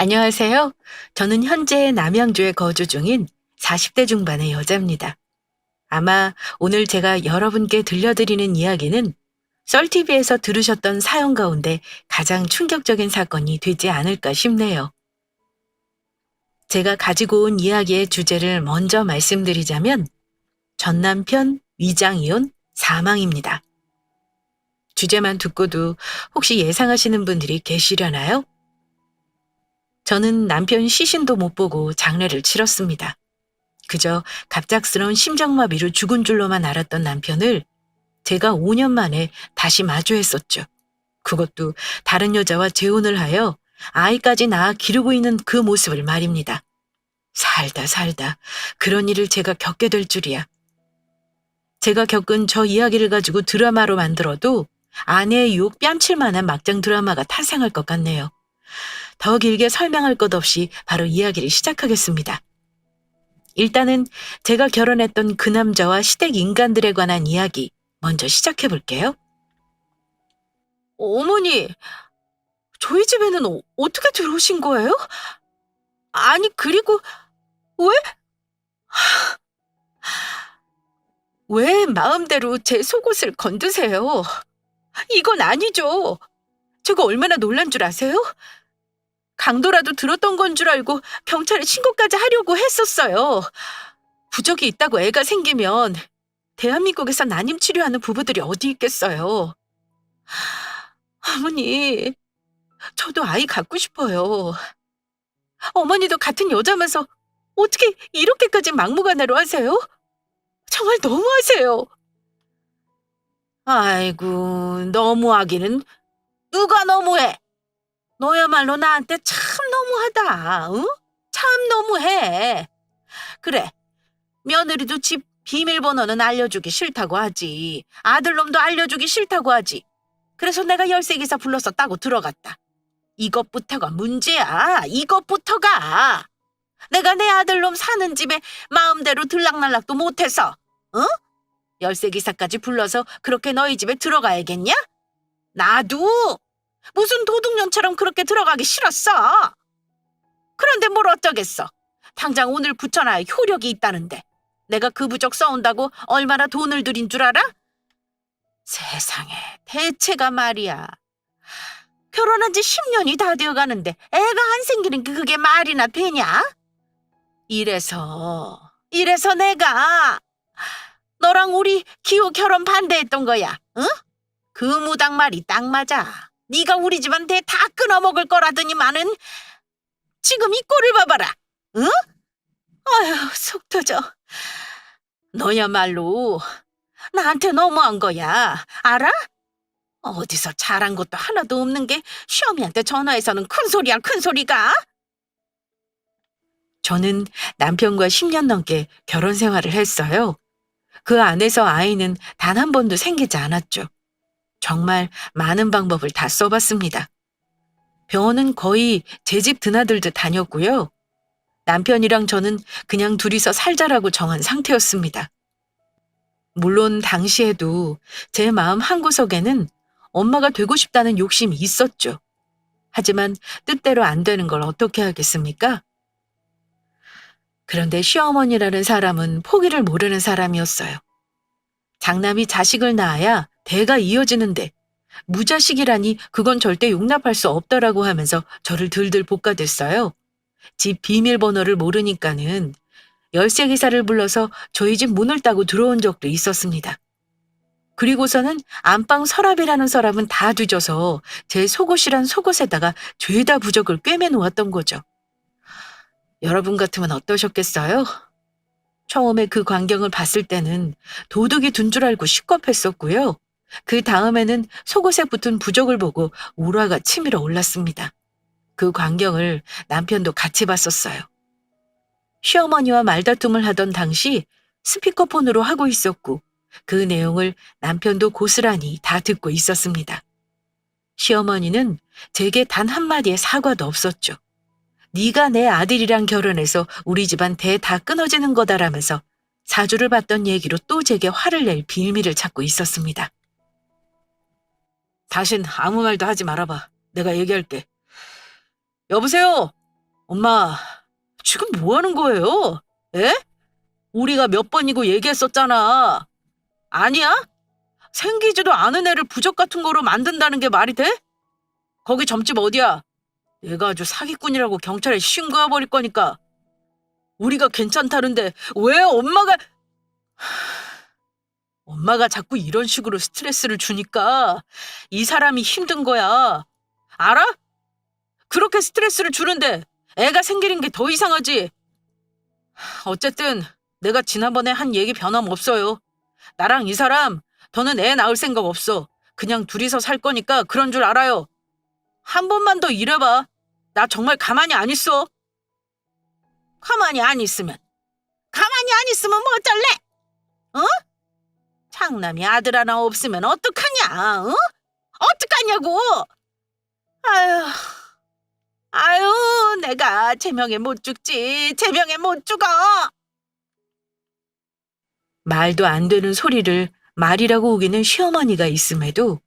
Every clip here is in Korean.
안녕하세요. 저는 현재 남양주에 거주 중인 40대 중반의 여자입니다. 아마 오늘 제가 여러분께 들려드리는 이야기는 썰TV에서 들으셨던 사연 가운데 가장 충격적인 사건이 되지 않을까 싶네요. 제가 가지고 온 이야기의 주제를 먼저 말씀드리자면 전 남편 위장이혼 사망입니다. 주제만 듣고도 혹시 예상하시는 분들이 계시려나요? 저는 남편 시신도 못 보고 장례를 치렀습니다. 그저 갑작스러운 심장마비로 죽은 줄로만 알았던 남편을 제가 5년 만에 다시 마주했었죠. 그것도 다른 여자와 재혼을 하여 아이까지 낳아 기르고 있는 그 모습을 말입니다. 살다 그런 일을 제가 겪게 될 줄이야. 제가 겪은 저 이야기를 가지고 드라마로 만들어도 아내의 유혹 뺨칠 만한 막장 드라마가 탄생할 것 같네요. 더 길게 설명할 것 없이 바로 이야기를 시작하겠습니다. 일단은 제가 결혼했던 그 남자와 시댁 인간들에 관한 이야기 먼저 시작해 볼게요. 어머니, 저희 집에는 어떻게 들어오신 거예요? 아니, 그리고 왜? 왜 마음대로 제 속옷을 건드세요? 이건 아니죠. 제가 얼마나 놀란 줄 아세요? 강도라도 들었던 건 줄 알고 경찰에 신고까지 하려고 했었어요. 부적이 있다고 애가 생기면 대한민국에서 난임 치료하는 부부들이 어디 있겠어요. 어머니, 저도 아이 갖고 싶어요. 어머니도 같은 여자면서 어떻게 이렇게까지 막무가내로 하세요? 정말 너무하세요. 아이고, 너무하기는 누가 너무해? 너야말로 나한테 참 너무하다. 응? 참 너무해. 그래, 며느리도 집 비밀번호는 알려주기 싫다고 하지. 아들놈도 알려주기 싫다고 하지. 그래서 내가 열쇠기사 불러서 따고 들어갔다. 이것부터가 문제야. 이것부터가. 내가 내 아들놈 사는 집에 마음대로 들락날락도 못해서, 어? 열쇠기사까지 불러서 그렇게 너희 집에 들어가야겠냐? 나도 무슨 도둑년처럼 그렇게 들어가기 싫었어. 그런데 뭘 어쩌겠어. 당장 오늘 붙여놔야 효력이 있다는데. 내가 그 부적 써온다고 얼마나 돈을 들인 줄 알아? 세상에, 대체가 말이야. 결혼한 지 10년이 다 되어가는데 애가 안 생기는 게 그게 말이나 되냐? 이래서 내가 너랑 우리 기호 결혼 반대했던 거야. 응? 그 무당 말이 딱 맞아. 네가 우리 집안 대 다 끊어먹을 거라더니만은 지금 이 꼴을 봐봐라. 응? 아휴, 속 터져. 너야말로 나한테 너무한 거야. 알아? 어디서 잘한 것도 하나도 없는 게 시어미한테 전화해서는 큰 소리야, 큰 소리가. 저는 남편과 10년 넘게 결혼 생활을 했어요. 그 안에서 아이는 단 한 번도 생기지 않았죠. 정말 많은 방법을 다 써봤습니다. 병원은 거의 제 집 드나들듯 다녔고요. 남편이랑 저는 그냥 둘이서 살자라고 정한 상태였습니다. 물론 당시에도 제 마음 한구석에는 엄마가 되고 싶다는 욕심이 있었죠. 하지만 뜻대로 안 되는 걸 어떻게 하겠습니까? 그런데 시어머니라는 사람은 포기를 모르는 사람이었어요. 장남이 자식을 낳아야 대가 이어지는데 무자식이라니 그건 절대 용납할 수 없다라고 하면서 저를 들들 볶아댔어요. 집 비밀번호를 모르니까는 열쇠기사를 불러서 저희 집 문을 따고 들어온 적도 있었습니다. 그리고서는 안방 서랍이라는 서랍은 다 뒤져서 제 속옷이란 속옷에다가 죄다 부적을 꿰매 놓았던 거죠. 여러분 같으면 어떠셨겠어요? 처음에 그 광경을 봤을 때는 도둑이 둔 줄 알고 식겁했었고요. 그 다음에는 속옷에 붙은 부적을 보고 우라가 치밀어 올랐습니다. 그 광경을 남편도 같이 봤었어요. 시어머니와 말다툼을 하던 당시 스피커폰으로 하고 있었고 그 내용을 남편도 고스란히 다 듣고 있었습니다. 시어머니는 제게 단 한마디의 사과도 없었죠. 네가 내 아들이랑 결혼해서 우리 집안 대 다 끊어지는 거다라면서 사주를 받던 얘기로 또 제게 화를 낼 빌미를 찾고 있었습니다. 다신 아무 말도 하지 말아봐. 내가 얘기할게. 여보세요? 엄마, 지금 뭐 하는 거예요? 에? 우리가 몇 번이고 얘기했었잖아. 아니야? 생기지도 않은 애를 부적 같은 거로 만든다는 게 말이 돼? 거기 점집 어디야? 얘가 아주 사기꾼이라고 경찰에 신고해 버릴 거니까. 우리가 괜찮다는데 왜 엄마가 자꾸 이런 식으로 스트레스를 주니까 이 사람이 힘든 거야. 알아? 그렇게 스트레스를 주는데 애가 생기는 게 더 이상하지. 어쨌든 내가 지난번에 한 얘기 변함없어요. 나랑 이 사람 더는 애 낳을 생각 없어. 그냥 둘이서 살 거니까 그런 줄 알아요. 한 번만 더 이래봐. 나 정말 가만히 안 있어. 가만히 안 있으면 뭐 어쩔래? 어? 장남이 아들 하나 없으면 어떡하냐? 어? 어떡하냐고? 아유, 아유, 내가 제명에 못 죽지. 제명에 못 죽어. 말도 안 되는 소리를 말이라고 우기는 시어머니가 있음에도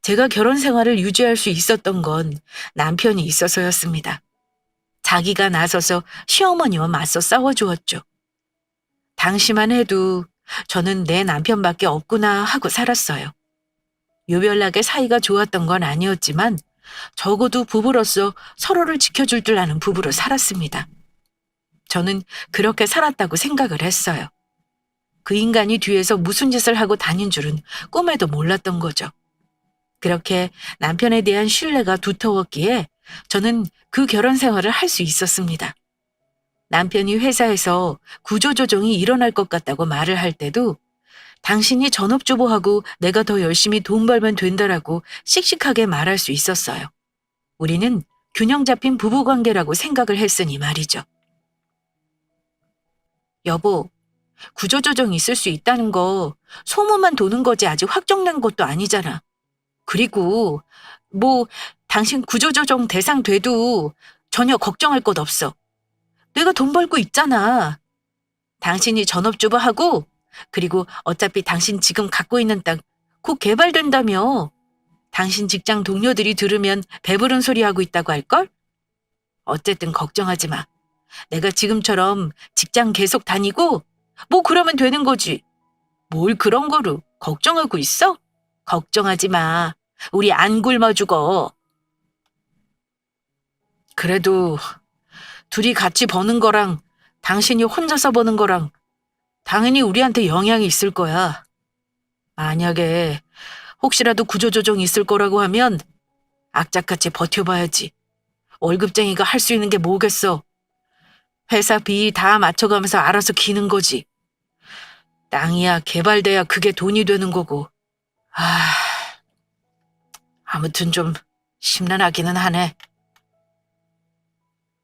제가 결혼 생활을 유지할 수 있었던 건 남편이 있어서였습니다. 자기가 나서서 시어머니와 맞서 싸워주었죠. 당시만 해도 저는 내 남편밖에 없구나 하고 살았어요. 유별나게 사이가 좋았던 건 아니었지만 적어도 부부로서 서로를 지켜줄 줄 아는 부부로 살았습니다. 저는 그렇게 살았다고 생각을 했어요. 그 인간이 뒤에서 무슨 짓을 하고 다닌 줄은 꿈에도 몰랐던 거죠. 그렇게 남편에 대한 신뢰가 두터웠기에 저는 그 결혼 생활을 할 수 있었습니다. 남편이 회사에서 구조조정이 일어날 것 같다고 말을 할 때도 당신이 전업주부하고 내가 더 열심히 돈 벌면 된다라고 씩씩하게 말할 수 있었어요. 우리는 균형 잡힌 부부관계라고 생각을 했으니 말이죠. 여보, 구조조정이 있을 수 있다는 거 소문만 도는 거지 아직 확정된 것도 아니잖아. 그리고 뭐 당신 구조조정 대상 돼도 전혀 걱정할 것 없어. 내가 돈 벌고 있잖아. 당신이 전업주부하고 그리고 어차피 당신 지금 갖고 있는 땅 곧 개발된다며. 당신 직장 동료들이 들으면 배부른 소리 하고 있다고 할걸? 어쨌든 걱정하지 마. 내가 지금처럼 직장 계속 다니고 뭐 그러면 되는 거지. 뭘 그런 거로 걱정하고 있어? 걱정하지 마. 우리 안 굶어 죽어. 그래도 둘이 같이 버는 거랑 당신이 혼자서 버는 거랑 당연히 우리한테 영향이 있을 거야. 만약에 혹시라도 구조조정이 있을 거라고 하면 악착같이 버텨봐야지. 월급쟁이가 할 수 있는 게 뭐겠어. 회사 비 다 맞춰가면서 알아서 기는 거지. 땅이야 개발돼야 그게 돈이 되는 거고. 아무튼 좀 심란하기는 하네.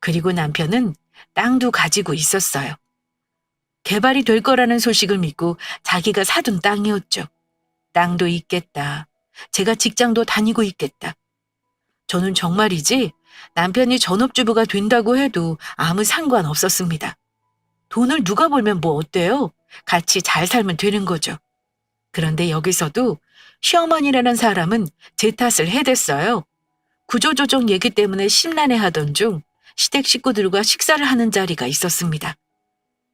그리고 남편은 땅도 가지고 있었어요. 개발이 될 거라는 소식을 믿고 자기가 사둔 땅이었죠. 땅도 있겠다. 제가 직장도 다니고 있겠다. 저는 정말이지 남편이 전업주부가 된다고 해도 아무 상관없었습니다. 돈을 누가 벌면 뭐 어때요? 같이 잘 살면 되는 거죠. 그런데 여기서도 시어머니라는 사람은 제 탓을 해댔어요. 구조조정 얘기 때문에 심란해하던 중 시댁 식구들과 식사를 하는 자리가 있었습니다.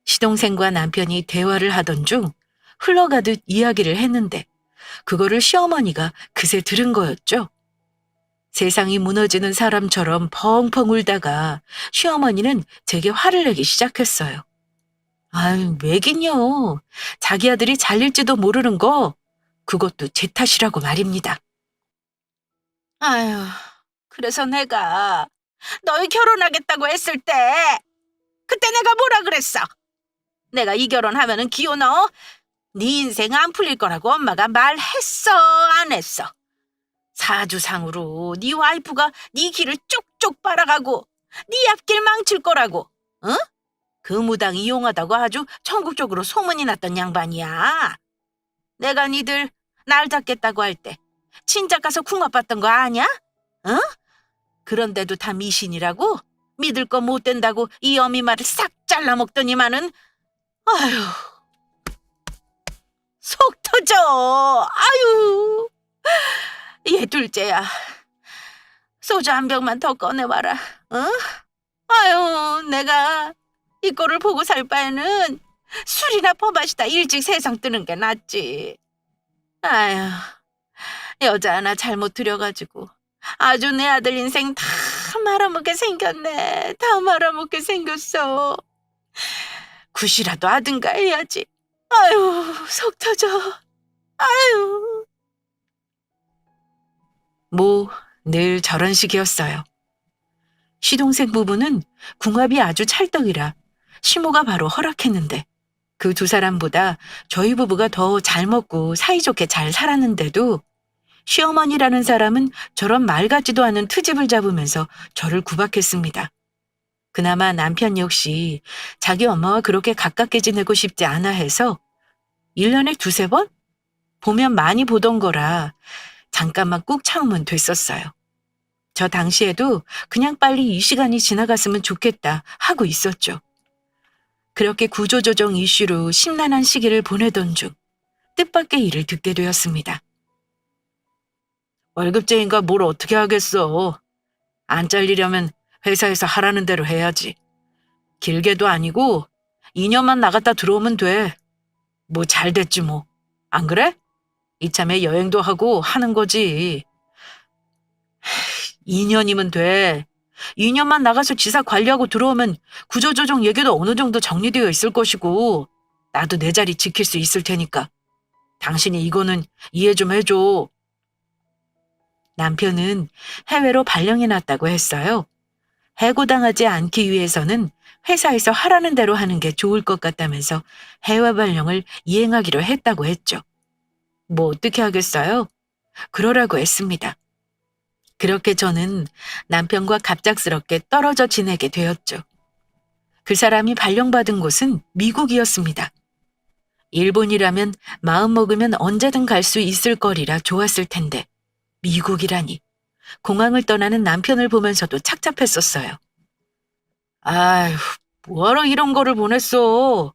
시동생과 남편이 대화를 하던 중 흘러가듯 이야기를 했는데 그거를 시어머니가 그새 들은 거였죠. 세상이 무너지는 사람처럼 펑펑 울다가 시어머니는 제게 화를 내기 시작했어요. 아유, 왜긴요. 자기 아들이 잘릴지도 모르는 거 그것도 제 탓이라고 말입니다. 아유, 그래서 내가 너희 결혼하겠다고 했을 때 그때 내가 뭐라 그랬어? 내가 이 결혼하면은 기호 넣어? 네 인생 안 풀릴 거라고 엄마가 말했어, 안 했어? 사주상으로 네 와이프가 네 길을 쪽쪽 빨아가고 네 앞길 망칠 거라고, 응? 그 무당 이용하다고 아주 전국적으로 소문이 났던 양반이야. 내가 니들 날 잡겠다고 할 때 친작 가서 궁합봤던 거 아냐? 응? 그런데도 다 미신이라고? 믿을 거 못 된다고 이 어미 말을 싹 잘라먹더니만은 아유, 속 터져. 아유, 얘 둘째야. 소주 한 병만 더 꺼내와라. 응? 아유, 내가 이 꼴을 보고 살 바에는 술이나 퍼마시다 일찍 세상 뜨는 게 낫지. 아유, 여자 하나 잘못 들여가지고 아주 내 아들 인생 다 말아먹게 생겼네. 다 말아먹게 생겼어. 굿이라도 하든가 해야지. 아유, 속 터져. 아유. 뭐, 늘 저런 식이었어요. 시동생 부부는 궁합이 아주 찰떡이라 시모가 바로 허락했는데 그 두 사람보다 저희 부부가 더 잘 먹고 사이좋게 잘 살았는데도 시어머니라는 사람은 저런 말 같지도 않은 트집을 잡으면서 저를 구박했습니다. 그나마 남편 역시 자기 엄마와 그렇게 가깝게 지내고 싶지 않아 해서 1년에 두세 번? 보면 많이 보던 거라 잠깐만 꾹 참으면 됐었어요. 저 당시에도 그냥 빨리 이 시간이 지나갔으면 좋겠다 하고 있었죠. 그렇게 구조조정 이슈로 심란한 시기를 보내던 중 뜻밖의 일을 듣게 되었습니다. 월급쟁이가 뭘 어떻게 하겠어. 안 잘리려면 회사에서 하라는 대로 해야지. 길게도 아니고 2년만 나갔다 들어오면 돼. 뭐 잘 됐지 뭐. 안 그래? 이참에 여행도 하고 하는 거지. 2년이면 돼. 2년만 나가서 지사 관리하고 들어오면 구조조정 얘기도 어느 정도 정리되어 있을 것이고 나도 내 자리 지킬 수 있을 테니까 당신이 이거는 이해 좀 해줘. 남편은 해외로 발령해놨다고 했어요. 해고당하지 않기 위해서는 회사에서 하라는 대로 하는 게 좋을 것 같다면서 해외 발령을 이행하기로 했다고 했죠. 뭐 어떻게 하겠어요? 그러라고 했습니다. 그렇게 저는 남편과 갑작스럽게 떨어져 지내게 되었죠. 그 사람이 발령받은 곳은 미국이었습니다. 일본이라면 마음먹으면 언제든 갈 수 있을 거리라 좋았을 텐데 미국이라니 공항을 떠나는 남편을 보면서도 착잡했었어요. 아휴, 뭐하러 이런 거를 보냈어.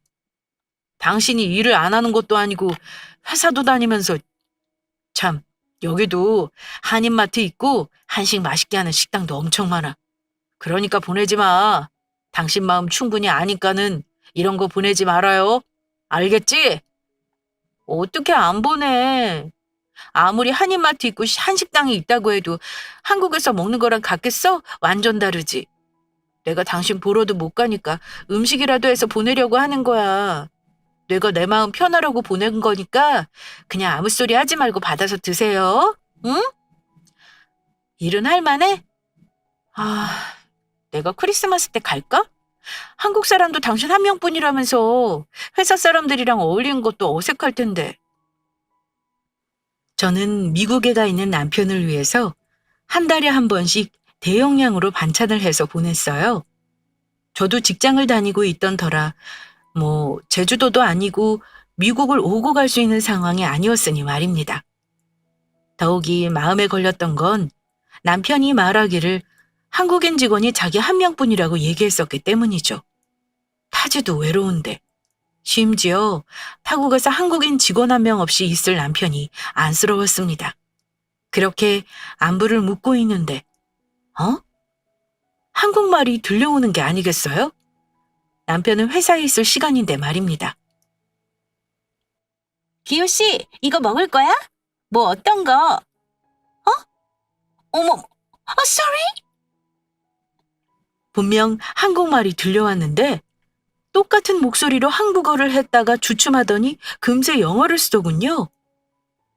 당신이 일을 안 하는 것도 아니고 회사도 다니면서 참 여기도 한인마트 있고 한식 맛있게 하는 식당도 엄청 많아. 그러니까 보내지 마. 당신 마음 충분히 아니까는 이런 거 보내지 말아요. 알겠지? 어떻게 안 보내? 아무리 한인마트 있고 한식당이 있다고 해도 한국에서 먹는 거랑 같겠어? 완전 다르지. 내가 당신 보러도 못 가니까 음식이라도 해서 보내려고 하는 거야. 내가 내 마음 편하라고 보낸 거니까 그냥 아무 소리 하지 말고 받아서 드세요. 응? 일은 할 만해? 아, 내가 크리스마스 때 갈까? 한국 사람도 당신 한 명뿐이라면서 회사 사람들이랑 어울리는 것도 어색할 텐데. 저는 미국에 가 있는 남편을 위해서 한 달에 한 번씩 대용량으로 반찬을 해서 보냈어요. 저도 직장을 다니고 있던 터라 뭐 제주도도 아니고 미국을 오고 갈 수 있는 상황이 아니었으니 말입니다. 더욱이 마음에 걸렸던 건 남편이 말하기를 한국인 직원이 자기 한 명뿐이라고 얘기했었기 때문이죠. 타지도 외로운데 심지어 타국에서 한국인 직원 한 명 없이 있을 남편이 안쓰러웠습니다. 그렇게 안부를 묻고 있는데 한국말이 들려오는 게 아니겠어요? 남편은 회사에 있을 시간인데 말입니다. 기호 씨, 이거 먹을 거야? 뭐 어떤 거? 어머, sorry? 분명 한국말이 들려왔는데 똑같은 목소리로 한국어를 했다가 주춤하더니 금세 영어를 쓰더군요.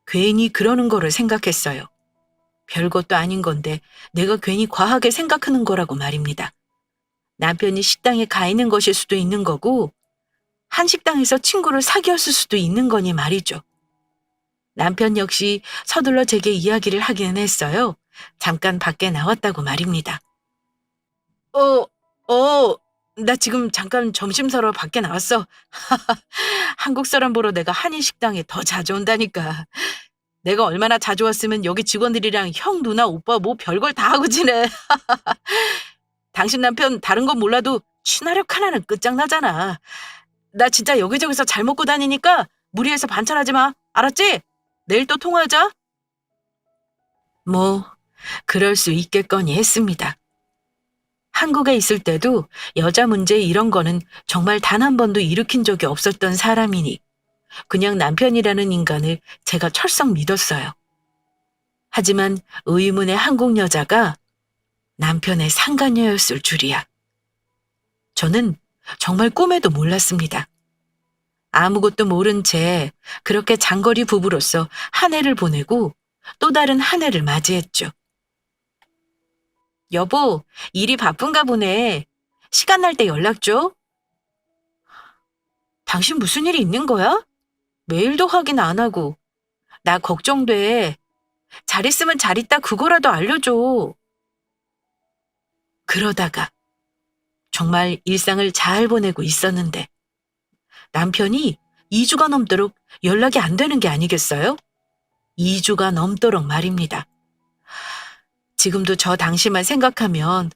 괜히 그러는 거를 생각했어요. 별것도 아닌 건데 내가 괜히 과하게 생각하는 거라고 말입니다. 남편이 식당에 가 있는 것일 수도 있는 거고 한식당에서 친구를 사귀었을 수도 있는 거니 말이죠. 남편 역시 서둘러 제게 이야기를 하기는 했어요. 잠깐 밖에 나왔다고 말입니다. 나 지금 잠깐 점심 사러 밖에 나왔어. 한국 사람 보러 내가 한인식당에 더 자주 온다니까. 내가 얼마나 자주 왔으면 여기 직원들이랑 형, 누나, 오빠 뭐 별걸 다 하고 지내. 당신 남편 다른 건 몰라도 친화력 하나는 끝장나잖아. 나 진짜 여기저기서 잘 먹고 다니니까 무리해서 반찬하지 마. 알았지? 내일 또 통화하자. 뭐 그럴 수 있겠거니 했습니다. 한국에 있을 때도 여자 문제 이런 거는 정말 단 한 번도 일으킨 적이 없었던 사람이니 그냥 남편이라는 인간을 제가 철썩 믿었어요. 하지만 의문의 한국 여자가 남편의 상간녀였을 줄이야. 저는 정말 꿈에도 몰랐습니다. 아무것도 모른 채 그렇게 장거리 부부로서 한 해를 보내고 또 다른 한 해를 맞이했죠. 여보, 일이 바쁜가 보네. 시간 날 때 연락 줘. 당신 무슨 일이 있는 거야? 메일도 확인 안 하고. 나 걱정돼. 잘 있으면 잘 있다 그거라도 알려줘. 그러다가 정말 일상을 잘 보내고 있었는데 남편이 2주가 넘도록 연락이 안 되는 게 아니겠어요? 2주가 넘도록 말입니다. 지금도 저 당시만 생각하면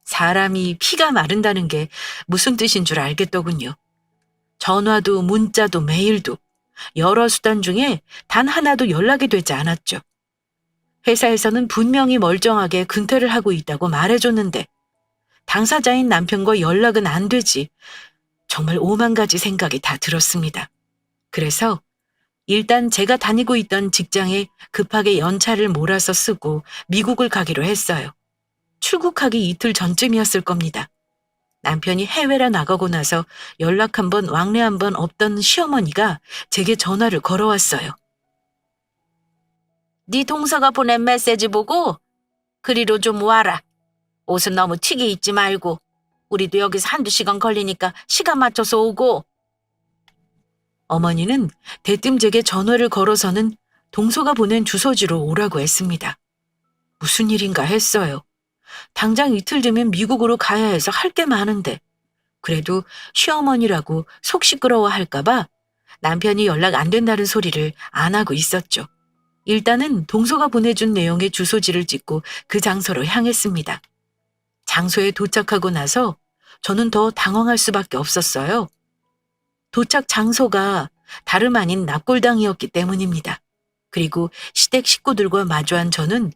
사람이 피가 마른다는 게 무슨 뜻인 줄 알겠더군요. 전화도 문자도 메일도 여러 수단 중에 단 하나도 연락이 되지 않았죠. 회사에서는 분명히 멀쩡하게 근태를 하고 있다고 말해줬는데 당사자인 남편과 연락은 안 되지. 정말 오만 가지 생각이 다 들었습니다. 그래서 일단 제가 다니고 있던 직장에 급하게 연차를 몰아서 쓰고 미국을 가기로 했어요. 출국하기 이틀 전쯤이었을 겁니다. 남편이 해외라 나가고 나서 연락 한 번 왕래 한 번 없던 시어머니가 제게 전화를 걸어왔어요. 네 동서가 보낸 메시지 보고 그리로 좀 와라. 옷은 너무 튀게 입지 말고 우리도 여기서 한두 시간 걸리니까 시간 맞춰서 오고. 어머니는 대뜸 제게 전화를 걸어서는 동서가 보낸 주소지로 오라고 했습니다. 무슨 일인가 했어요. 당장 이틀 뒤면 미국으로 가야 해서 할 게 많은데 그래도 시어머니라고 속 시끄러워 할까봐 남편이 연락 안 된다는 소리를 안 하고 있었죠. 일단은 동서가 보내준 내용의 주소지를 찍고 그 장소로 향했습니다. 장소에 도착하고 나서 저는 더 당황할 수밖에 없었어요. 도착 장소가 다름 아닌 납골당이었기 때문입니다. 그리고 시댁 식구들과 마주한 저는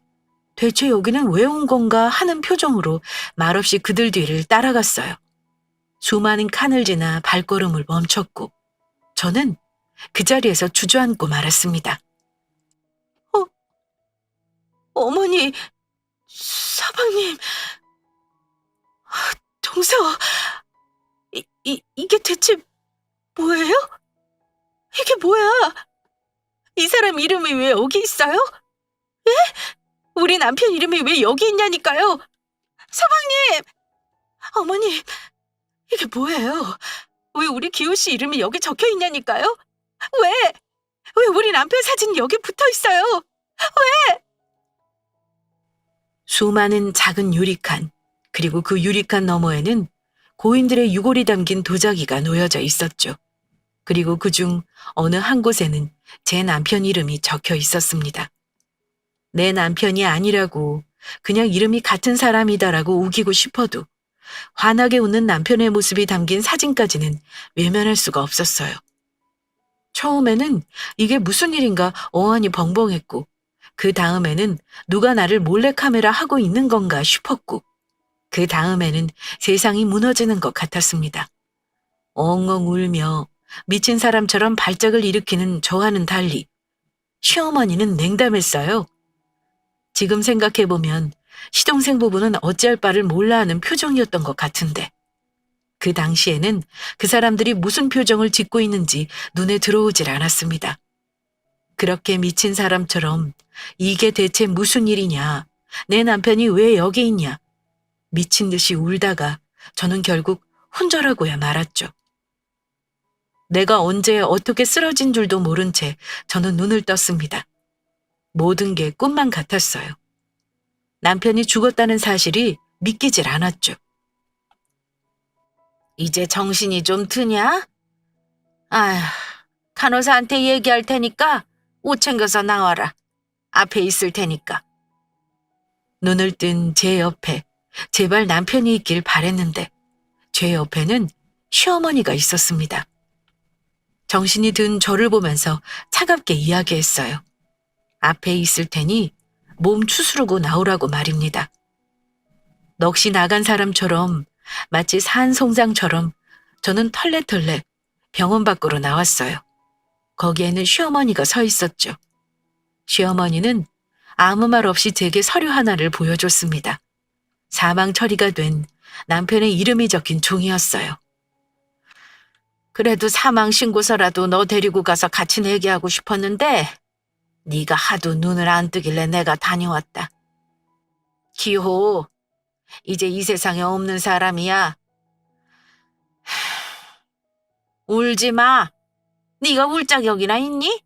대체 여기는 왜 온 건가 하는 표정으로 말없이 그들 뒤를 따라갔어요. 수많은 칸을 지나 발걸음을 멈췄고 저는 그 자리에서 주저앉고 말았습니다. 어머니, 서방님, 동서, 이게 대체 뭐예요? 이게 뭐야? 이 사람 이름이 왜 여기 있어요? 예? 우리 남편 이름이 왜 여기 있냐니까요? 서방님! 어머니, 이게 뭐예요? 왜 우리 기호 씨 이름이 여기 적혀 있냐니까요? 왜? 왜 우리 남편 사진이 여기 붙어 있어요? 왜? 수많은 작은 유리칸, 그리고 그 유리칸 너머에는 고인들의 유골이 담긴 도자기가 놓여져 있었죠. 그리고 그중 어느 한 곳에는 제 남편 이름이 적혀 있었습니다. 내 남편이 아니라고 그냥 이름이 같은 사람이다라고 우기고 싶어도 환하게 웃는 남편의 모습이 담긴 사진까지는 외면할 수가 없었어요. 처음에는 이게 무슨 일인가 어안이 벙벙했고 그 다음에는 누가 나를 몰래카메라 하고 있는 건가 싶었고 그 다음에는 세상이 무너지는 것 같았습니다. 엉엉 울며 미친 사람처럼 발작을 일으키는 저와는 달리 시어머니는 냉담했어요. 지금 생각해보면 시동생 부부는 어찌할 바를 몰라 하는 표정이었던 것 같은데 그 당시에는 그 사람들이 무슨 표정을 짓고 있는지 눈에 들어오질 않았습니다. 그렇게 미친 사람처럼 이게 대체 무슨 일이냐, 내 남편이 왜 여기 있냐, 미친 듯이 울다가 저는 결국 혼절하고야 말았죠. 내가 언제 어떻게 쓰러진 줄도 모른 채 저는 눈을 떴습니다. 모든 게 꿈만 같았어요. 남편이 죽었다는 사실이 믿기질 않았죠. 이제 정신이 좀 드냐? 아휴, 간호사한테 얘기할 테니까 옷 챙겨서 나와라. 앞에 있을 테니까. 눈을 뜬 제 옆에 제발 남편이 있길 바랬는데 제 옆에는 시어머니가 있었습니다. 정신이 든 저를 보면서 차갑게 이야기했어요. 앞에 있을 테니 몸 추스르고 나오라고 말입니다. 넋이 나간 사람처럼 마치 산송장처럼 저는 털레털레 병원 밖으로 나왔어요. 거기에는 시어머니가 서 있었죠. 시어머니는 아무 말 없이 제게 서류 하나를 보여줬습니다. 사망 처리가 된 남편의 이름이 적힌 종이었어요. 그래도 사망 신고서라도 너 데리고 가서 같이 내기하고 싶었는데 네가 하도 눈을 안 뜨길래 내가 다녀왔다. 기호, 이제 이 세상에 없는 사람이야. 울지 마. 네가 울 자격이나 있니?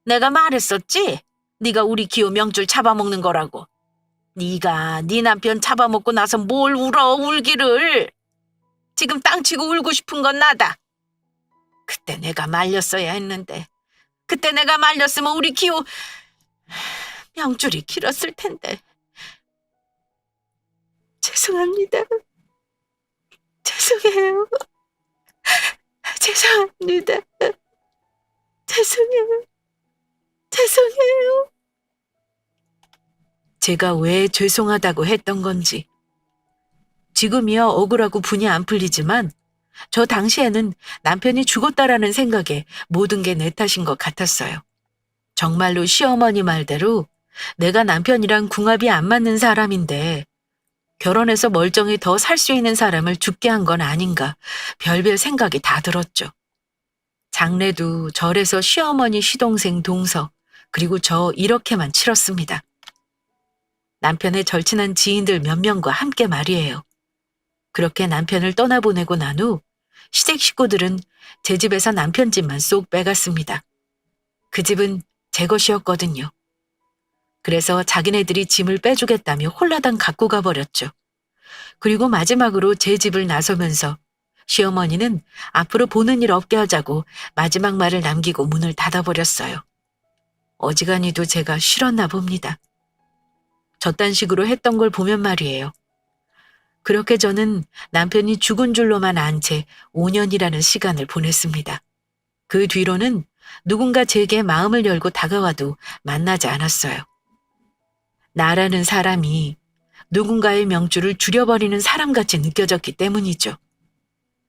내가 말했었지? 네가 우리 기호 명줄 잡아먹는 거라고. 네가 네 남편 잡아먹고 나서 뭘 울어 울기를. 지금 땅치고 울고 싶은 건 나다. 그때 내가 말렸어야 했는데. 그때 내가 말렸으면 우리 기호 명줄이 길었을 텐데. 죄송합니다. 죄송해요. 죄송합니다. 죄송해요. 죄송해요. 제가 왜 죄송하다고 했던 건지. 지금이야 억울하고 분이 안 풀리지만 저 당시에는 남편이 죽었다라는 생각에 모든 게 내 탓인 것 같았어요. 정말로 시어머니 말대로 내가 남편이랑 궁합이 안 맞는 사람인데 결혼해서 멀쩡히 더 살 수 있는 사람을 죽게 한 건 아닌가 별별 생각이 다 들었죠. 장례도 절에서 시어머니 시동생 동서 그리고 저 이렇게만 치렀습니다. 남편의 절친한 지인들 몇 명과 함께 말이에요. 그렇게 남편을 떠나보내고 난 후 시댁 식구들은 제 집에서 남편 집만 쏙 빼갔습니다. 그 집은 제 것이었거든요. 그래서 자기네들이 짐을 빼주겠다며 홀라당 갖고 가버렸죠. 그리고 마지막으로 제 집을 나서면서 시어머니는 앞으로 보는 일 없게 하자고 마지막 말을 남기고 문을 닫아버렸어요. 어지간히도 제가 싫었나 봅니다. 저딴 식으로 했던 걸 보면 말이에요. 그렇게 저는 남편이 죽은 줄로만 안 채 5년이라는 시간을 보냈습니다. 그 뒤로는 누군가 제게 마음을 열고 다가와도 만나지 않았어요. 나라는 사람이 누군가의 명줄을 줄여버리는 사람같이 느껴졌기 때문이죠.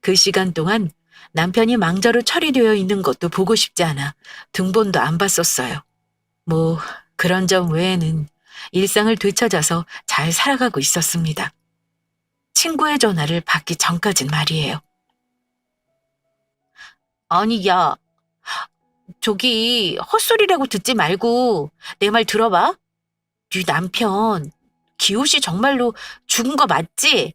그 시간 동안 남편이 망자로 처리되어 있는 것도 보고 싶지 않아 등본도 안 봤었어요. 뭐 그런 점 외에는 일상을 되찾아서 잘 살아가고 있었습니다. 친구의 전화를 받기 전까진 말이에요. 아니 야, 저기 헛소리라고 듣지 말고 내 말 들어봐. 네 남편 기호 씨 정말로 죽은 거 맞지?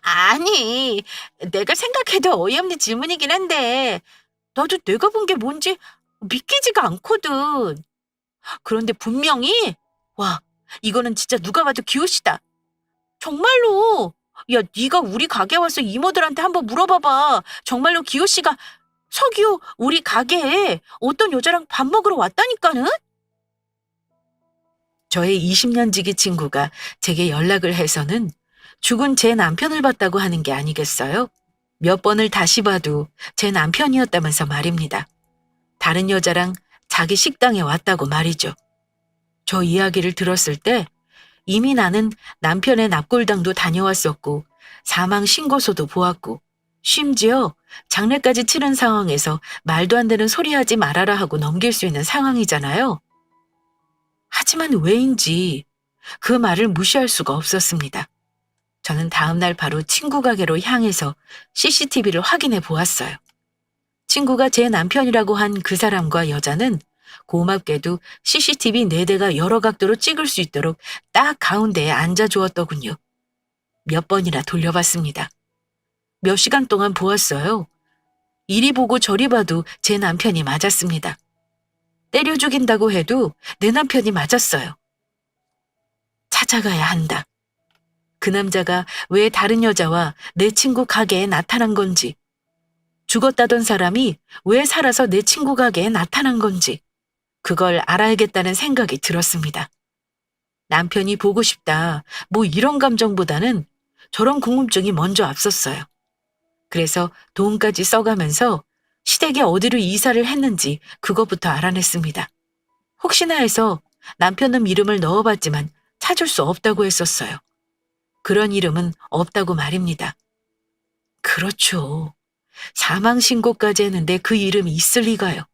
아니, 내가 생각해도 어이없는 질문이긴 한데 나도 내가 본 게 뭔지 믿기지가 않거든. 그런데 분명히 와, 이거는 진짜 누가 봐도 기호 씨다. 정말로. 야, 네가 우리 가게 와서 이모들한테 한번 물어봐봐. 정말로 기호 씨가 서기호 우리 가게에 어떤 여자랑 밥 먹으러 왔다니까는? 저의 20년 지기 친구가 제게 연락을 해서는 죽은 제 남편을 봤다고 하는 게 아니겠어요? 몇 번을 다시 봐도 제 남편이었다면서 말입니다. 다른 여자랑 자기 식당에 왔다고 말이죠. 저 이야기를 들었을 때 이미 나는 남편의 납골당도 다녀왔었고 사망 신고서도 보았고 심지어 장례까지 치른 상황에서 말도 안 되는 소리 하지 말아라 하고 넘길 수 있는 상황이잖아요. 하지만 왜인지 그 말을 무시할 수가 없었습니다. 저는 다음날 바로 친구 가게로 향해서 CCTV를 확인해 보았어요. 친구가 제 남편이라고 한 그 사람과 여자는 고맙게도 CCTV 4대가 여러 각도로 찍을 수 있도록 딱 가운데에 앉아주었더군요. 몇 번이나 돌려봤습니다. 몇 시간 동안 보았어요. 이리 보고 저리 봐도 제 남편이 맞았습니다. 때려 죽인다고 해도 내 남편이 맞았어요. 찾아가야 한다. 그 남자가 왜 다른 여자와 내 친구 가게에 나타난 건지, 죽었다던 사람이 왜 살아서 내 친구 가게에 나타난 건지, 그걸 알아야겠다는 생각이 들었습니다. 남편이 보고 싶다, 뭐 이런 감정보다는 저런 궁금증이 먼저 앞섰어요. 그래서 돈까지 써가면서 시댁에 어디로 이사를 했는지 그것부터 알아냈습니다. 혹시나 해서 남편 놈 이름을 넣어봤지만 찾을 수 없다고 했었어요. 그런 이름은 없다고 말입니다. 그렇죠. 사망 신고까지 했는데 그 이름이 있을 리가요.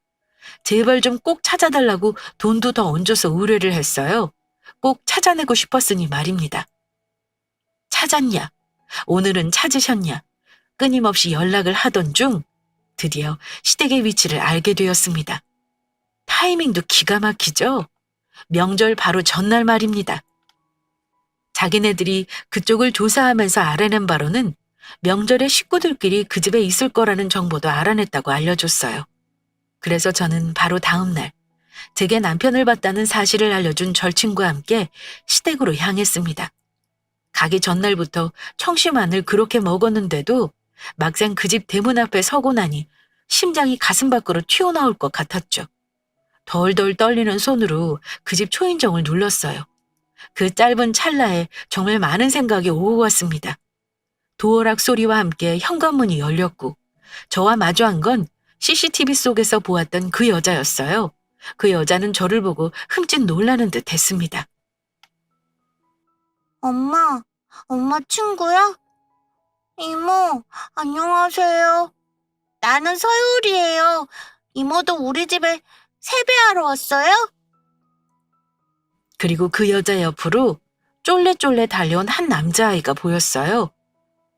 제발 좀 꼭 찾아달라고 돈도 더 얹어서 의뢰를 했어요. 꼭 찾아내고 싶었으니 말입니다. 찾았냐? 오늘은 찾으셨냐? 끊임없이 연락을 하던 중 드디어 시댁의 위치를 알게 되었습니다. 타이밍도 기가 막히죠? 명절 바로 전날 말입니다. 자기네들이 그쪽을 조사하면서 알아낸 바로는 명절에 식구들끼리 그 집에 있을 거라는 정보도 알아냈다고 알려줬어요. 그래서 저는 바로 다음 날 제게 남편을 봤다는 사실을 알려준 절친과 함께 시댁으로 향했습니다. 가기 전날부터 청심환을 그렇게 먹었는데도 막상 그 집 대문 앞에 서고 나니 심장이 가슴 밖으로 튀어나올 것 같았죠. 덜덜 떨리는 손으로 그 집 초인종을 눌렀어요. 그 짧은 찰나에 정말 많은 생각이 오고 갔습니다. 도어락 소리와 함께 현관문이 열렸고 저와 마주한 건 CCTV 속에서 보았던 그 여자였어요. 그 여자는 저를 보고 흠칫 놀라는 듯 했습니다. 엄마 친구야? 이모, 안녕하세요. 나는 서율이에요. 이모도 우리 집에 세배하러 왔어요? 그리고 그 여자 옆으로 쫄래쫄래 달려온 한 남자아이가 보였어요.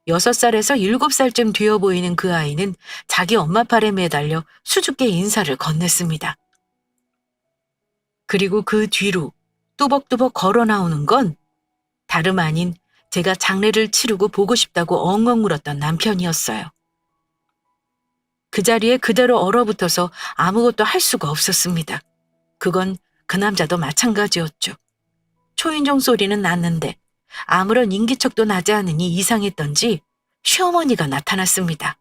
6살에서 7살쯤 되어 보이는 그 아이는 자기 엄마 팔에 매달려 수줍게 인사를 건넸습니다. 그리고 그 뒤로 뚜벅뚜벅 걸어 나오는 건 다름 아닌 제가 장례를 치르고 보고 싶다고 엉엉 울었던 남편이었어요. 그 자리에 그대로 얼어붙어서 아무것도 할 수가 없었습니다. 그건 그 남자도 마찬가지였죠. 초인종 소리는 났는데 아무런 인기척도 나지 않으니 이상했던지 시어머니가 나타났습니다.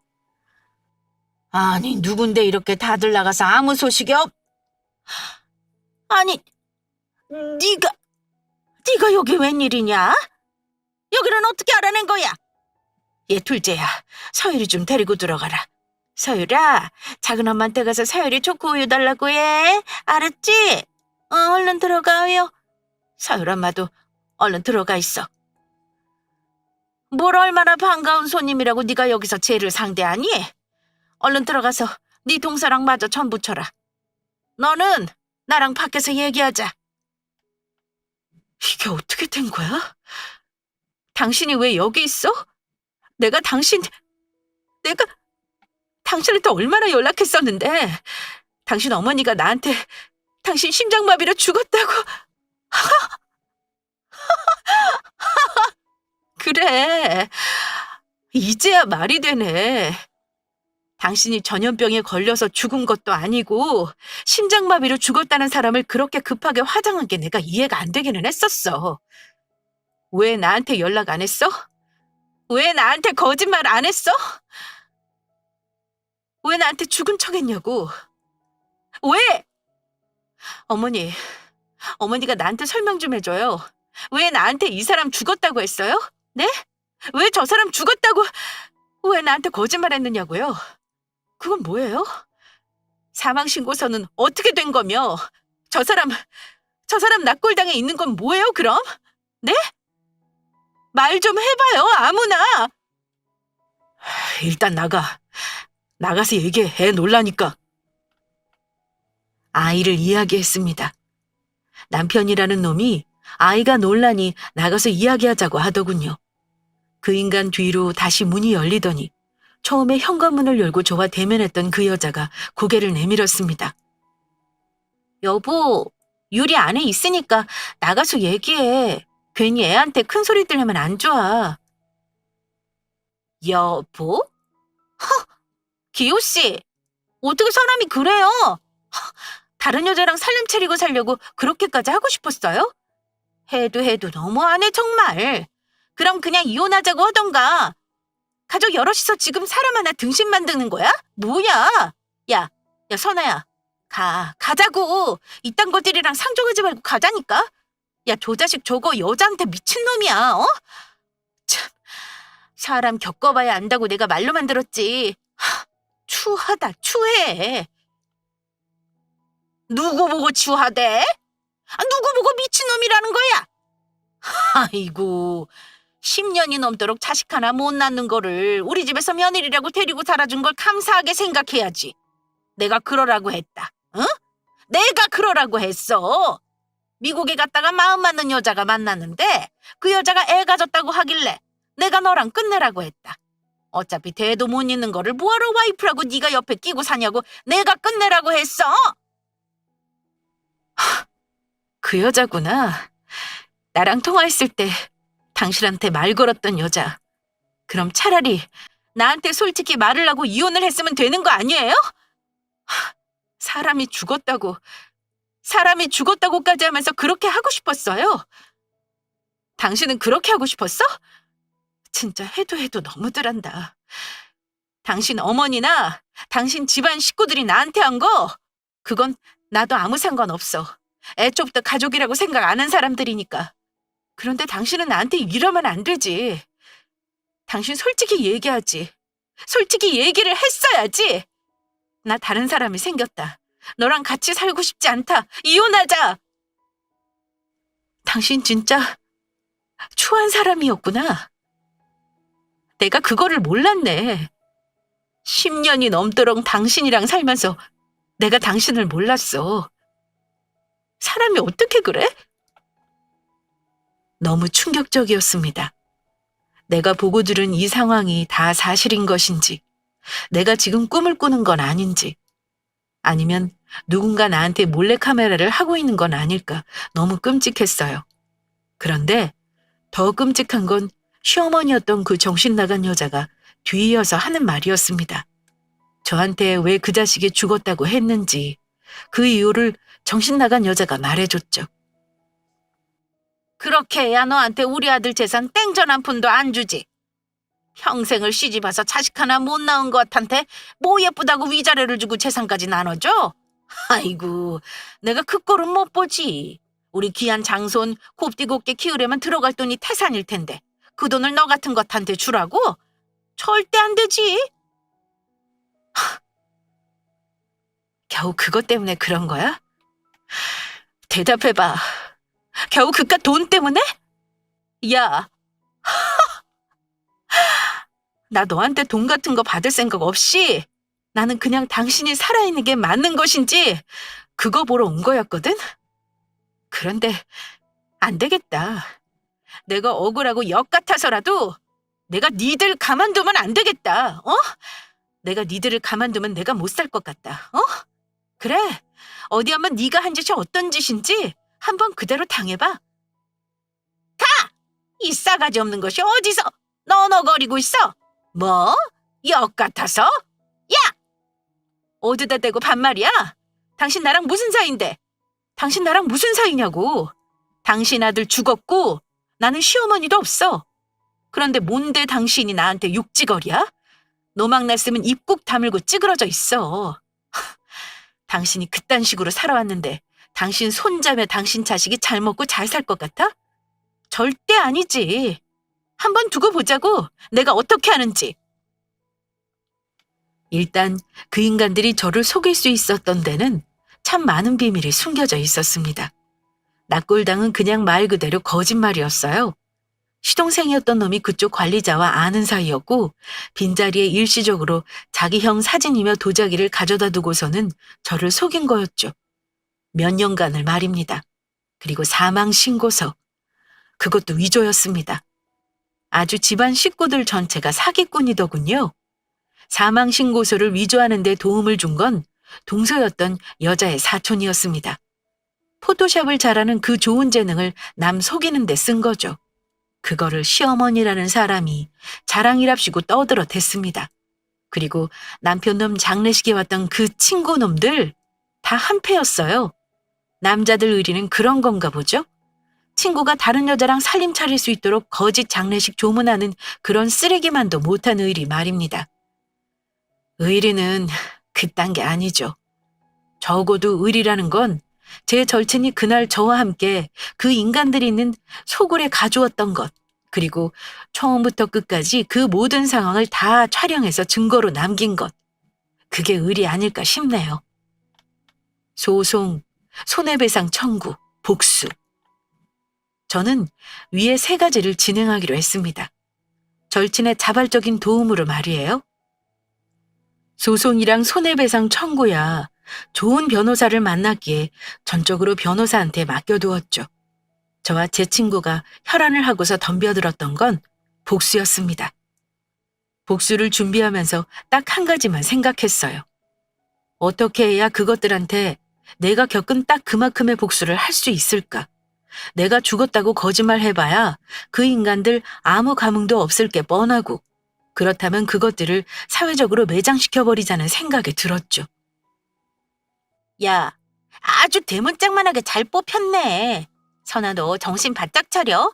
아니, 누군데 이렇게 다들 나가서 아무 소식이 없... 아니, 네가 여기 웬일이냐? 여기는 어떻게 알아낸 거야? 얘 둘째야, 서율이 좀 데리고 들어가라. 서율아, 작은 엄마한테 가서 서율이 초코 우유 달라고 해. 알았지? 얼른 들어가요. 서율 엄마도 얼른 들어가 있어. 뭘 얼마나 반가운 손님이라고 네가 여기서 쟤를 상대하니? 얼른 들어가서 네 동서랑 마저 전 붙여라. 너는 나랑 밖에서 얘기하자. 이게 어떻게 된 거야? 당신이 왜 여기 있어? 내가 당신한테 얼마나 연락했었는데 당신 어머니가 나한테 당신 심장마비로 죽었다고. 그래, 이제야 말이 되네. 당신이 전염병에 걸려서 죽은 것도 아니고 심장마비로 죽었다는 사람을 그렇게 급하게 화장한 게 내가 이해가 안 되기는 했었어. 왜 나한테 연락 안 했어? 왜 나한테 거짓말 안 했어? 왜 나한테 죽은 척 했냐고. 왜? 어머니가 나한테 설명 좀 해줘요. 왜 나한테 이 사람 죽었다고 했어요? 네? 왜 저 사람 죽었다고, 왜 나한테 거짓말 했느냐고요? 그건 뭐예요? 사망신고서는 어떻게 된 거며? 저 사람 낙골당에 있는 건 뭐예요, 그럼? 네? 말 좀 해봐요, 아무나! 일단 나가서 얘기해, 애 놀라니까. 아이를 이야기했습니다. 남편이라는 놈이 아이가 놀라니 나가서 이야기하자고 하더군요. 그 인간 뒤로 다시 문이 열리더니 처음에 현관문을 열고 저와 대면했던 그 여자가 고개를 내밀었습니다. 여보, 유리 안에 있으니까 나가서 얘기해. 괜히 애한테 큰 소리 들으면 안 좋아. 여보? 기호씨, 어떻게 사람이 그래요? 다른 여자랑 살림 차리고 살려고 그렇게까지 하고 싶었어요? 해도 너무하네 정말. 그럼 그냥 이혼하자고 하던가. 가족 여럿이서 지금 사람 하나 등신 만드는 거야? 뭐야? 야, 선아야. 가자고. 이딴 것들이랑 상종하지 말고 가자니까. 야, 저 자식 저거 여자한테 미친놈이야, 어? 참, 사람 겪어봐야 안다고 내가 말로만 들었지. 추하다, 추해. 누구 보고 추하대? 누구 보고 미친놈이라는 거야? 아이고, 10년이 넘도록 자식 하나 못 낳는 거를 우리 집에서 며느리라고 데리고 살아준 걸 감사하게 생각해야지. 내가 그러라고 했다. 응? 내가 그러라고 했어. 미국에 갔다가 마음 맞는 여자가 만났는데 그 여자가 애 가졌다고 하길래 내가 너랑 끝내라고 했다. 어차피 대도 못 잇는 거를 뭐하러 와이프라고 네가 옆에 끼고 사냐고 내가 끝내라고 했어. 그 여자구나. 나랑 통화했을 때 당신한테 말 걸었던 여자. 그럼 차라리 나한테 솔직히 말을 하고 이혼을 했으면 되는 거 아니에요? 사람이 죽었다고까지 하면서 그렇게 하고 싶었어요. 당신은 그렇게 하고 싶었어? 진짜 해도 너무들 한다. 당신 어머니나 당신 집안 식구들이 나한테 한 거, 그건 나도 아무 상관없어. 애초부터 가족이라고 생각 안 한 사람들이니까. 그런데 당신은 나한테 이러면 안 되지. 당신 솔직히 얘기하지. 솔직히 얘기를 했어야지. 나 다른 사람이 생겼다. 너랑 같이 살고 싶지 않다. 이혼하자. 당신 진짜 추한 사람이었구나. 내가 그거를 몰랐네. 10년이 넘도록 당신이랑 살면서 내가 당신을 몰랐어. 사람이 어떻게 그래? 너무 충격적이었습니다. 내가 보고 들은 이 상황이 다 사실인 것인지, 내가 지금 꿈을 꾸는 건 아닌지, 아니면 누군가 나한테 몰래카메라를 하고 있는 건 아닐까 너무 끔찍했어요. 그런데 더 끔찍한 건 시어머니였던 그 정신 나간 여자가 뒤이어서 하는 말이었습니다. 저한테 왜 그 자식이 죽었다고 했는지 그 이유를 정신 나간 여자가 말해줬죠. 그렇게 해야 너한테 우리 아들 재산 땡전 한 푼도 안 주지. 평생을 시집와서 자식 하나 못 낳은 것한테 뭐 예쁘다고 위자료를 주고 재산까지 나눠줘? 아이고, 내가 그 꼴은 못 보지. 우리 귀한 장손 곱디곱게 키우려면 들어갈 돈이 태산일 텐데 그 돈을 너 같은 것한테 주라고? 절대 안 되지. 겨우 그것 때문에 그런 거야? 대답해봐. 겨우 그깟 돈 때문에? 야, 나 너한테 돈 같은 거 받을 생각 없이 나는 그냥 당신이 살아있는 게 맞는 것인지 그거 보러 온 거였거든? 그런데 안 되겠다. 내가 억울하고 역 같아서라도 내가 니들 가만두면 안 되겠다. 어? 내가 니들을 가만두면 내가 못 살 것 같다. 어? 그래. 어디 한번 네가 한 짓이 어떤 짓인지 한번 그대로 당해봐. 이 싸가지 없는 것이 어디서 너너거리고 있어? 뭐? 역 같아서? 야! 어디다 대고 반말이야? 당신 나랑 무슨 사이인데? 당신 나랑 무슨 사이냐고. 당신 아들 죽었고 나는 시어머니도 없어. 그런데 뭔데 당신이 나한테 육지거리야? 노막 났으면 입 꾹 다물고 찌그러져 있어. 당신이 그딴 식으로 살아왔는데 당신 손자며 당신 자식이 잘 먹고 잘 살 것 같아? 절대 아니지. 한번 두고 보자고. 내가 어떻게 하는지. 일단 그 인간들이 저를 속일 수 있었던 데는 참 많은 비밀이 숨겨져 있었습니다. 납골당은 그냥 말 그대로 거짓말이었어요. 시동생이었던 놈이 그쪽 관리자와 아는 사이였고 빈자리에 일시적으로 자기 형 사진이며 도자기를 가져다 두고서는 저를 속인 거였죠. 몇 년간을 말입니다. 그리고 사망 신고서. 그것도 위조였습니다. 아주 집안 식구들 전체가 사기꾼이더군요. 사망 신고서를 위조하는 데 도움을 준 건 동서였던 여자의 사촌이었습니다. 포토샵을 잘하는 그 좋은 재능을 남 속이는 데 쓴 거죠. 그거를 시어머니라는 사람이 자랑이랍시고 떠들어 댔습니다. 그리고 남편놈 장례식에 왔던 그 친구놈들 다 한패였어요. 남자들 의리는 그런 건가 보죠? 친구가 다른 여자랑 살림 차릴 수 있도록 거짓 장례식 조문하는 그런 쓰레기만도 못한 의리 말입니다. 의리는 그딴 게 아니죠. 적어도 의리라는 건 제 절친이 그날 저와 함께 그 인간들이 있는 소굴에 가주었던 것, 그리고 처음부터 끝까지 그 모든 상황을 다 촬영해서 증거로 남긴 것. 그게 의리 아닐까 싶네요. 소송, 손해배상 청구, 복수. 저는 위에 3가지를 진행하기로 했습니다. 절친의 자발적인 도움으로 말이에요. 소송이랑 손해배상 청구야. 좋은 변호사를 만났기에 전적으로 변호사한테 맡겨두었죠. 저와 제 친구가 혈안을 하고서 덤벼들었던 건 복수였습니다. 복수를 준비하면서 딱 한 가지만 생각했어요. 어떻게 해야 그것들한테 내가 겪은 딱 그만큼의 복수를 할 수 있을까? 내가 죽었다고 거짓말 해봐야 그 인간들 아무 감흥도 없을 게 뻔하고, 그렇다면 그것들을 사회적으로 매장시켜버리자는 생각이 들었죠. 야, 아주 대문짝만하게 잘 뽑혔네. 선아, 너 정신 바짝 차려.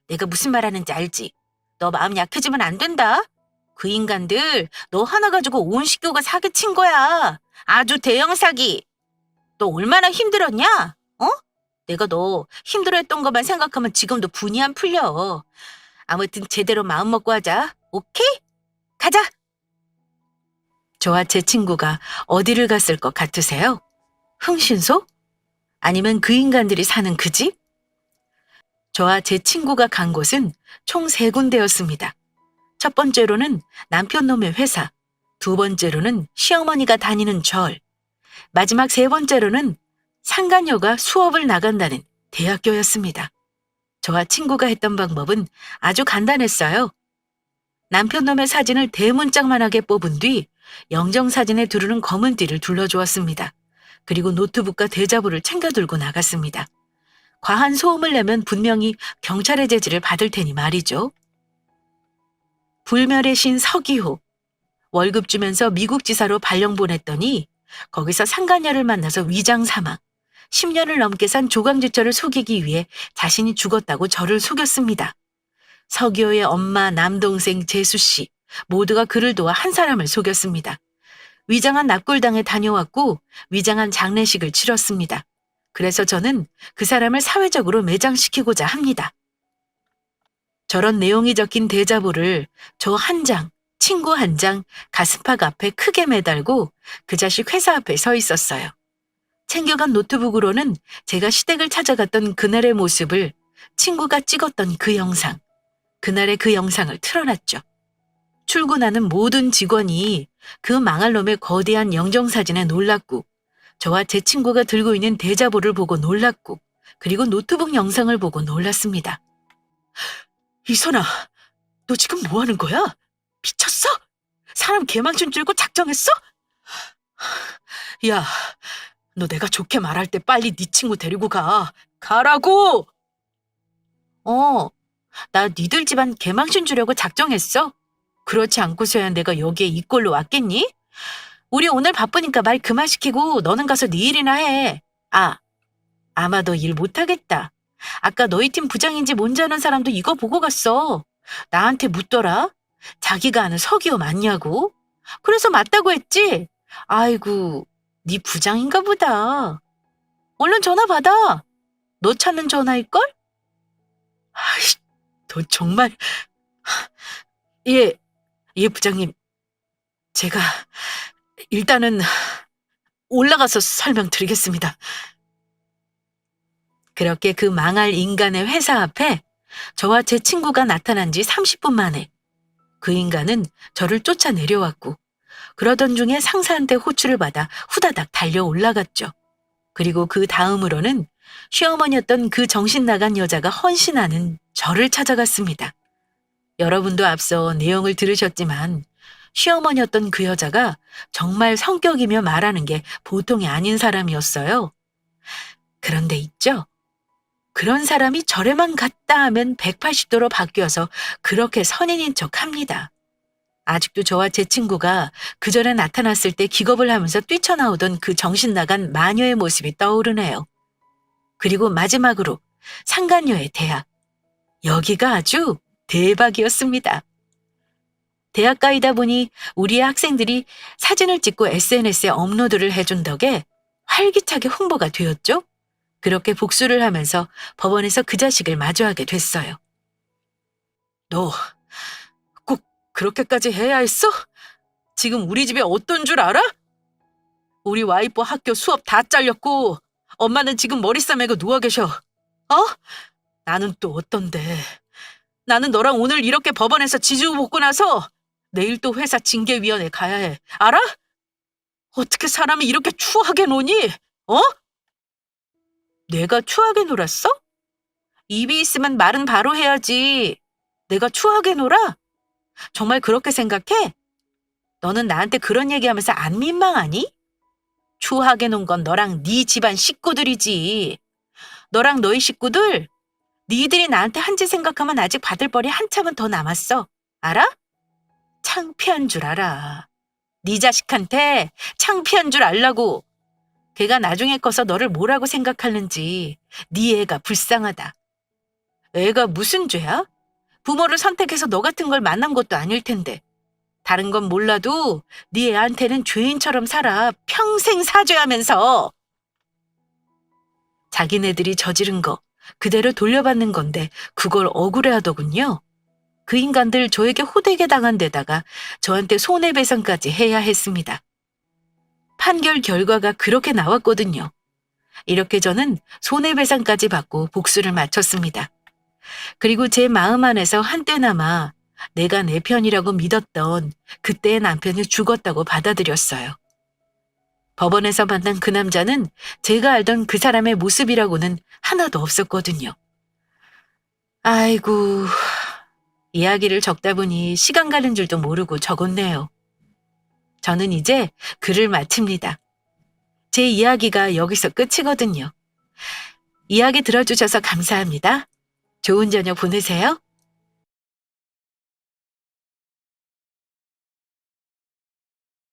내가 무슨 말하는지 알지? 너 마음 약해지면 안 된다. 그 인간들 너 하나 가지고 온 식구가 사기친 거야. 아주 대형 사기. 너 얼마나 힘들었냐? 어? 내가 너 힘들어했던 것만 생각하면 지금도 분이 안 풀려. 아무튼 제대로 마음 먹고 하자. 오케이? 가자. 저와 제 친구가 어디를 갔을 것 같으세요? 흥신소? 아니면 그 인간들이 사는 그 집? 저와 제 친구가 간 곳은 총 3군데였습니다. 첫 번째로는 남편 놈의 회사, 2번째로는 시어머니가 다니는 절, 마지막 3번째로는 상간녀가 수업을 나간다는 대학교였습니다. 저와 친구가 했던 방법은 아주 간단했어요. 남편 놈의 사진을 대문짝만하게 뽑은 뒤 영정사진에 두르는 검은 띠를 둘러주었습니다. 그리고 노트북과 대자보를 챙겨 들고 나갔습니다. 과한 소음을 내면 분명히 경찰의 제지를 받을 테니 말이죠. 불멸의 신 서기호. 월급 주면서 미국 지사로 발령 보냈더니 거기서 상간녀를 만나서 위장 사망. 10년을 넘게 산 조강지처를 속이기 위해 자신이 죽었다고 저를 속였습니다. 서기호의 엄마, 남동생, 재수씨 모두가 그를 도와 한 사람을 속였습니다. 위장한 납골당에 다녀왔고 위장한 장례식을 치렀습니다. 그래서 저는 그 사람을 사회적으로 매장시키고자 합니다. 저런 내용이 적힌 대자보를 저 한 장, 친구 한 장, 가슴팍 앞에 크게 매달고 그 자식 회사 앞에 서 있었어요. 챙겨간 노트북으로는 제가 시댁을 찾아갔던 그날의 모습을, 친구가 찍었던 그 영상, 그날의 그 영상을 틀어놨죠. 출근하는 모든 직원이 그 망할 놈의 거대한 영정사진에 놀랐고, 저와 제 친구가 들고 있는 대자보를 보고 놀랐고, 그리고 노트북 영상을 보고 놀랐습니다. 이선아, 너 지금 뭐 하는 거야? 미쳤어? 사람 개망신 줄고 작정했어? 야, 너 내가 좋게 말할 때 빨리 네 친구 데리고 가. 가라고! 나 니들 집안 개망신 주려고 작정했어. 그렇지 않고서야 내가 여기에 이 꼴로 왔겠니? 우리 오늘 바쁘니까 말 그만 시키고 너는 가서 네 일이나 해. 아마 너 일 못하겠다. 아까 너희 팀 부장인지 뭔지 아는 사람도 이거 보고 갔어. 나한테 묻더라. 자기가 아는 서기호 맞냐고. 그래서 맞다고 했지. 아이고, 네 부장인가 보다. 얼른 전화 받아. 너 찾는 전화일걸? 아이씨, 너 정말. 예, 부장님. 제가 일단은 올라가서 설명드리겠습니다. 그렇게 그 망할 인간의 회사 앞에 저와 제 친구가 나타난 지 30분 만에 그 인간은 저를 쫓아 내려왔고, 그러던 중에 상사한테 호출을 받아 후다닥 달려 올라갔죠. 그리고 그 다음으로는 시어머니였던 그 정신 나간 여자가 헌신하는 저를 찾아갔습니다. 여러분도 앞서 내용을 들으셨지만 시어머니였던 그 여자가 정말 성격이며 말하는 게 보통이 아닌 사람이었어요. 그런데 있죠? 그런 사람이 절에만 갔다 하면 180도로 바뀌어서 그렇게 선인인 척합니다. 아직도 저와 제 친구가 그 전에 나타났을 때 기겁을 하면서 뛰쳐나오던 그 정신 나간 마녀의 모습이 떠오르네요. 그리고 마지막으로 상간녀의 대학. 여기가 아주 대박이었습니다. 대학가이다 보니 우리의 학생들이 사진을 찍고 SNS에 업로드를 해준 덕에 활기차게 홍보가 되었죠. 그렇게 복수를 하면서 법원에서 그 자식을 마주하게 됐어요. 너 꼭 그렇게까지 해야 했어? 지금 우리 집에 어떤 줄 알아? 우리 와이프 학교 수업 다 잘렸고 엄마는 지금 머리 싸매고 누워 계셔. 나는 또 어떤데? 나는 너랑 오늘 이렇게 법원에서 지지고 볶고 나서 내일 또 회사 징계위원회 가야 해. 알아? 어떻게 사람이 이렇게 추하게 노니? 어? 내가 추하게 놀았어? 입이 있으면 말은 바로 해야지. 내가 추하게 놀아? 정말 그렇게 생각해? 너는 나한테 그런 얘기하면서 안 민망하니? 추하게 논 건 너랑 네 집안 식구들이지. 너랑 너희 식구들, 니들이 나한테 한 짓 생각하면 아직 받을 벌이 한참은 더 남았어. 알아? 창피한 줄 알아. 네 자식한테 창피한 줄 알라고. 걔가 나중에 커서 너를 뭐라고 생각하는지 네 애가 불쌍하다. 애가 무슨 죄야? 부모를 선택해서 너 같은 걸 만난 것도 아닐 텐데. 다른 건 몰라도 네 애한테는 죄인처럼 살아. 평생 사죄하면서. 자기네들이 저지른 거 그대로 돌려받는 건데 그걸 억울해하더군요. 그 인간들 저에게 호되게 당한 데다가 저한테 손해배상까지 해야 했습니다. 판결 결과가 그렇게 나왔거든요. 이렇게 저는 손해배상까지 받고 복수를 마쳤습니다. 그리고 제 마음 안에서 한때나마 내가 내 편이라고 믿었던 그때의 남편이 죽었다고 받아들였어요. 법원에서 만난 그 남자는 제가 알던 그 사람의 모습이라고는 하나도 없었거든요. 아이고, 이야기를 적다 보니 시간 가는 줄도 모르고 적었네요. 저는 이제 글을 마칩니다. 제 이야기가 여기서 끝이거든요. 이야기 들어주셔서 감사합니다. 좋은 저녁 보내세요.